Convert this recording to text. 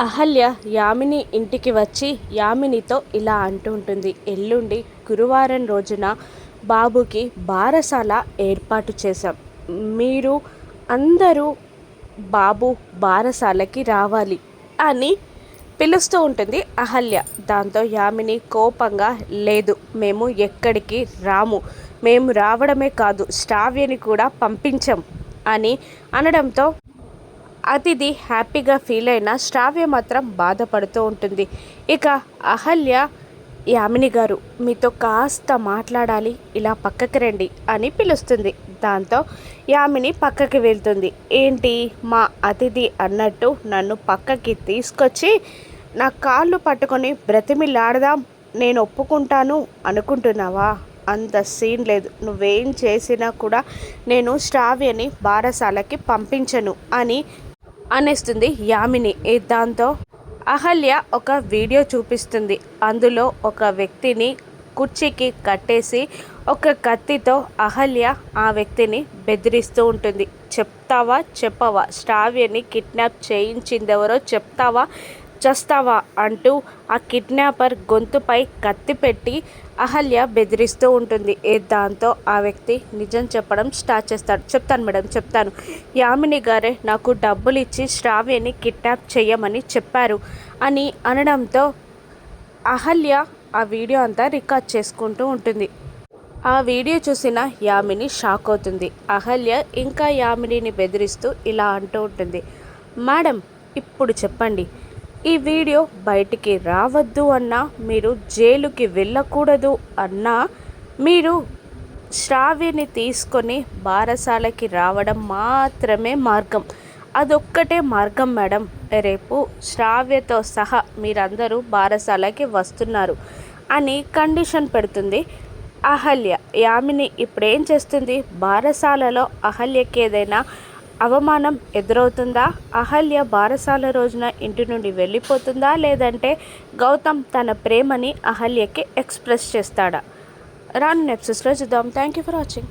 అహల్య యామిని ఇంటికి వచ్చి యామినితో ఇలా అంటుంటుంది. ఎల్లుండి గురువారం రోజున బాబుకి బారసాల ఏర్పాటు చేశాం. మీరు అందరూ బాబు బారసాలకి రావాలి అని పిలుస్తూ ఉంటుంది అహల్య. దాంతో యామిని కోపంగా, లేదు మేము ఎక్కడికి రాము, మేము రావడమే కాదు శ్రావ్యని కూడా పంపించం అని అనడంతో అతిథి హ్యాపీగా ఫీల్ అయిన శ్రావ్య మాత్రం బాధపడుతూ ఉంటుంది. ఇక అహల్య, యామిని గారు మీతో కాస్త మాట్లాడాలి, ఇలా పక్కకి రండి అని పిలుస్తుంది. దాంతో యామిని పక్కకి వెళ్తుంది. ఏంటి మా అతిథి అన్నట్టు నన్ను పక్కకి తీసుకొచ్చి నా కాళ్ళు పట్టుకొని బ్రతిమిలాడదాం నేను ఒప్పుకుంటాను అనుకుంటున్నావా? అంత సీన్ లేదు. నువ్వేం చేసినా కూడా నేను శ్రావ్యని బారసాలకి పంపించను అని అనేస్తుంది యామిని. దాంతో అహల్య ఒక వీడియో చూపిస్తుంది. అందులో ఒక వ్యక్తిని కుర్చీకి కట్టేసి ఒక కత్తితో అహల్య ఆ వ్యక్తిని బెదిరిస్తూ ఉంటుంది. చెప్తావా చెప్పవా, శ్రావ్యని కిడ్నాప్ చేయించిందెవరో చెప్తావా చస్తావా అంటూ ఆ కిడ్నాపర్ గొంతుపై కత్తి పెట్టి అహల్య బెదిరిస్తూ ఉంటుంది. దాంతో ఆ వ్యక్తి నిజం చెప్పడం స్టార్ట్ చేస్తాడు. చెప్తాను మేడం, చెప్తాను. యామిని గారే నాకు డబ్బులు ఇచ్చి శ్రావ్యని కిడ్నాప్ చేయమని చెప్పారు అని అనడంతో అహల్య ఆ వీడియో అంతా రికార్డ్ చేసుకుంటూ ఉంటుంది. ఆ వీడియో చూసిన యామిని షాక్ అవుతుంది. అహల్య ఇంకా యామినిని బెదిరిస్తూ ఇలా అంటూ ఉంటుంది. మేడం ఇప్పుడు చెప్పండి, ఈ వీడియో బయటికి రావద్దు అన్నా, మీరు జైలుకి వెళ్ళకూడదు అన్నా, మీరు శ్రావ్యని తీసుకొని బారసాలకి రావడం మాత్రమే మార్గం. అదొక్కటే మార్గం మేడం. రేపు శ్రావ్యతో సహా మీరందరూ బారసాలకి వస్తున్నారు అని కండిషన్ పెడుతుంది అహల్య. యామిని ఇప్పుడేం చేస్తుంది? బారసాలలో అహల్యకి ఏదైనా అవమానం ఎదురవుతుందా? అహల్య బారసాల రోజున ఇంటి నుండి వెళ్ళిపోతుందా? లేదంటే గౌతమ్ తన ప్రేమని అహల్యకి ఎక్స్ప్రెస్ చేస్తాడా? రాను ఎపిసోడ్స్లో చూద్దాం. Thank you for watching.